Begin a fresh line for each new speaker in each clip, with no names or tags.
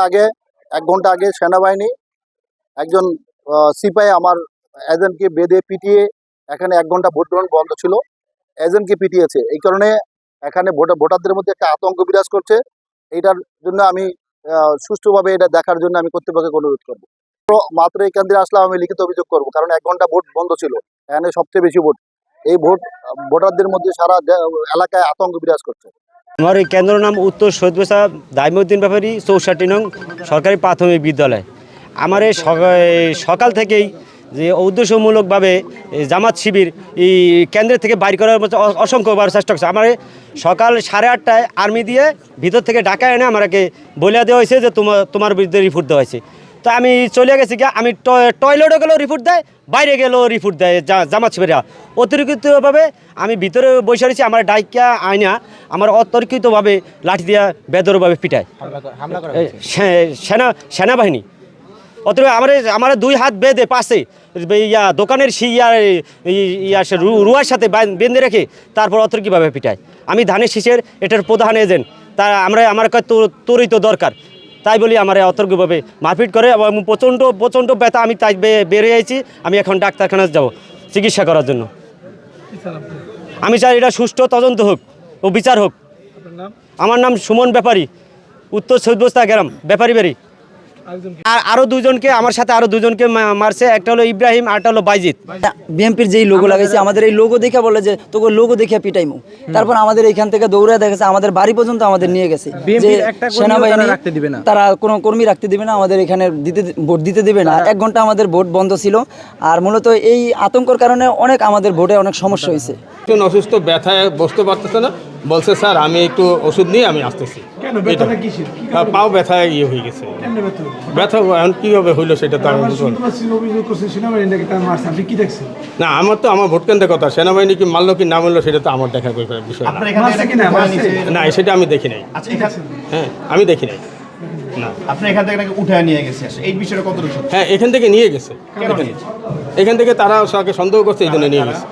আগে 1 ঘন্টা আগে সেনাবাহিনী একজন সিপাহি আমার এজেন্টকে বেঁধে পিটিয়ে এখানে 1 ঘন্টা ভোট গ্রহণ বন্ধ ছিল। এজেন্টকে পিটিয়েছে। এই কারণে এখানে ভোটারদের মধ্যে একটা আতঙ্ক বিরাজ করছে। এইটার জন্য আমি সুষ্ঠুভাবে এটা দেখার জন্য আমি কর্তৃপক্ষকে অনুরোধ করব। মাত্র এই কেন্দ্রে আসলাম, আমি লিখিত অভিযোগ করব, কারণ 1 ঘন্টা ভোট বন্ধ ছিল। এখানে সবচেয়ে বেশি ভোট। এই ভোটারদের মধ্যে সারা এলাকায় আতঙ্ক বিরাজ করছে।
আমার এই কেন্দ্র নাম উত্তর সৈয়দপুর সাহেব দাইমউদ্দিন ব্যাপারী 64 নং সরকারি প্রাথমিক বিদ্যালয়। আমার এই সকাল থেকেই যে উদ্দেশ্যমূলকভাবে জামাত শিবির এই কেন্দ্রের থেকে বাইর করার মতো অসংখ্যবার চেষ্টা করছে। আমার সকাল 8:30টায় আর্মি দিয়ে ভিতর থেকে ঢাকা এনে আমাকে বলে দেওয়া হয়েছে যে তোমার বিরুদ্ধে রিপোর্ট দেওয়া হয়েছে। তো আমি চলে গেছি গিয়ে, আমি টয়লেটে গেলেও রিপোর্ট দেয়, বাইরে গেলেও রিপোর্ট দেয় জামাত শিবিরা। অতিরিক্তভাবে আমি ভিতরে বসে রয়েছি, আমার ডাইকা আয়না আমার অতর্কিতভাবে লাঠি দিয়া বেদরভাবে পিটায় সেনাবাহিনী। অতএব আমার 2 হাত বেঁধে পাশে দোকানের রুয়ার সাথে বেঁধে রেখে তারপর অতর্কিভাবে পিটায়। আমি ধানের শীষের এটার প্রধান এজেন্ট, তা আমার তরিত দরকার, তাই বলি আমার অতর্কভাবে মারপিট করে এবং প্রচণ্ড ব্যথা। আমি তাই বেরিয়ে আইছি। আমি এখন ডাক্তারখানায় যাব চিকিৎসা করার জন্য। আমি চাই এটা সুষ্ঠু তদন্ত হোক ও বিচার হোক। আমার নাম সুমন ব্যাপারী, উত্তর সৈয়দপুর গ্রাম ব্যাপারী বাড়ি। আর আরো 2জনকে, আমার সাথে আরো 2জনকে মারছে। একটা হলো ইব্রাহিম, আরটা হলো বাইজিৎ।
বিএনপির যেই লোগো লাগাইছে, আমাদের এই লোগো দেখে বলে যে তোকে লোগো দেখে পিটাইমু। তারপর আমাদের এখান থেকে দৌড়ে দেখেছে, আমাদের বাড়ি পর্যন্ত আমাদের নিয়ে গেছে যে সেনাবাহিনী তারা কোনো কর্মী রাখতে দিবে না, আমাদের এখানে ভোট দিতে দিবে না। 1 ঘন্টা আমাদের ভোট বন্ধ ছিল। আর মূলত এই আতঙ্কর কারণে আমাদের ভোটে অনেক সমস্যা হয়েছে।
একটু অসুস্থ, ব্যথায় বসতে পারতেছে না, বলছে স্যার আমি একটু ওষুধ নিয়ে আমি আসতেছি। পাও ব্যথায় হয়ে গেছে। ব্যথা এখন কীভাবে হইলো সেটা তো না, আমার তো আমার ভোট কেন্দ্রের কথা। সেনাবাহিনী কি মারলো কি না মারলো সেটা তো আমার দেখা বিষয় না, সেটা আমি দেখি নাই। হ্যাঁ, আমি দেখি নাই। না,
আপনি এখান থেকে উঠায় নিয়ে গেছে, এই বিষয়টা কত?
হ্যাঁ, এখান থেকে নিয়ে গেছে। এখান থেকে তারা তাকে সন্দেহ করছে, এই জন্য নিয়ে গেছে।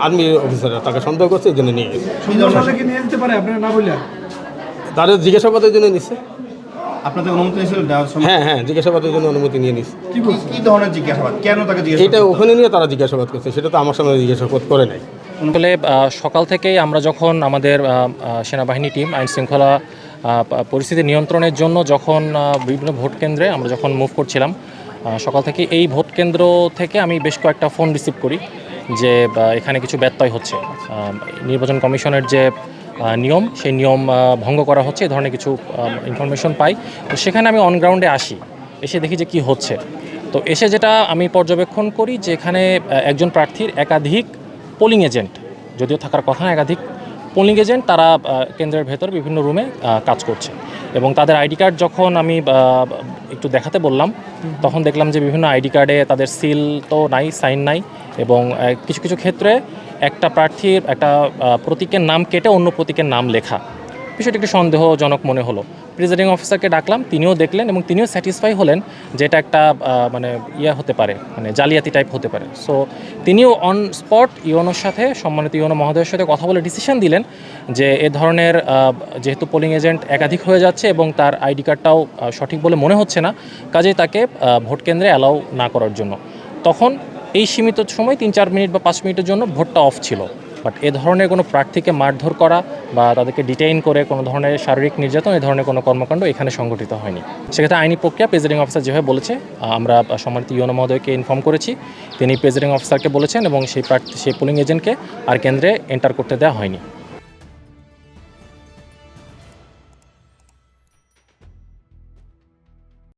আর্মি অফিসাররা তাকে সন্দেহ করছে, এই জন্য নিয়ে গেছে। তাদের জিজ্ঞাসাবাদের জন্য নিচ্ছে।
আপনাদের অনুমতি নিয়েছিল?
হ্যাঁ, জিজ্ঞাসাবাদের জন্য অনুমতি নিয়ে নিচ্ছে।
কি ধরনের জিজ্ঞাসাবাদ, কেন তাকে
এটা ওখানে নিয়ে তারা জিজ্ঞাসাবাদ করছে, সেটা তো আমার সামনে জিজ্ঞাসাবাদ করে নাই।
আসলে সকাল থেকেই আমরা যখন আমাদের সেনাবাহিনী টিম আইন শৃঙ্খলা পরিস্থিতি নিয়ন্ত্রণের জন্য যখন বিভিন্ন ভোট কেন্দ্রে আমরা যখন মুভ করছিলাম, সকাল থেকে এই ভোট কেন্দ্র থেকে আমি বেশ কয়েকটা ফোন রিসিভ করি যে এখানে কিছু ব্যত্যয় হচ্ছে, নির্বাচন কমিশনের যে নিয়ম সেই নিয়ম ভঙ্গ করা হচ্ছে, এই ধরনের কিছু ইনফরমেশন পাই। তো সেখানে আমি অন গ্রাউন্ডে আসি, এসে দেখি যে কি হচ্ছে। তো এসে যেটা আমি পর্যবেক্ষণ করি যে এখানে একজন প্রার্থীর একাধিক পোলিং এজেন্ট, যদিও থাকার কথা না, একাধিক পোলিং এজেন্ট তারা কেন্দ্রের ভেতর বিভিন্ন রুমে কাজ করছে। এবং তাদের আইডি কার্ড যখন আমি একটু দেখাতে বললাম, তখন দেখলাম যে বিভিন্ন আইডি কার্ডে তাদের সিল তো নাই, সাইন নাই, এবং কিছু কিছু ক্ষেত্রে একটা প্রার্থীর একটা প্রতীকের নাম কেটে অন্য প্রতীকের নাম লেখা। বিষয়টি একটু সন্দেহজনক মনে হলো। প্রিজাইডিং অফিসারকে ডাকলাম, তিনিও দেখলেন এবং তিনিও স্যাটিসফাই হলেন যে এটা একটা মানে হতে পারে, মানে জালিয়াতি টাইপ হতে পারে। সো তিনিও অন স্পট ইউনোর সাথে, সম্মানিত ইউনো মহোদয়ের সাথে কথা বলে ডিসিশন দিলেন যে এ ধরনের যেহেতু পোলিং এজেন্ট একাধিক হয়ে যাচ্ছে এবং তার আইডি কার্ডটাও সঠিক বলে মনে হচ্ছে না, কাজেই তাকে ভোট কেন্দ্রে অ্যালাউ না করার জন্য। তখন এই সীমিত সময় 3-4 মিনিট বা 5 মিনিটের জন্য ভোটটা অফ ছিল। বাট এ ধরনের কোনো প্রার্থীকে মারধর করা বা তাদেরকে ডিটেইন করে কোনো ধরনের শারীরিক নির্যাতন, এই ধরনের কোনো কর্মকাণ্ড এখানে সংঘটিত হয়নি। সেক্ষেত্রে আইনি প্রক্রিয়া প্রেজাইডিং অফিসার যেভাবে বলেছে, আমরা সম্মানিত ইউনো মহোদয়কে ইনফর্ম করেছি, তিনি প্রেজাইডিং অফিসারকে বলেছেন এবং সেই পোলিং এজেন্টকে আর কেন্দ্রে এন্টার করতে দেওয়া হয়নি।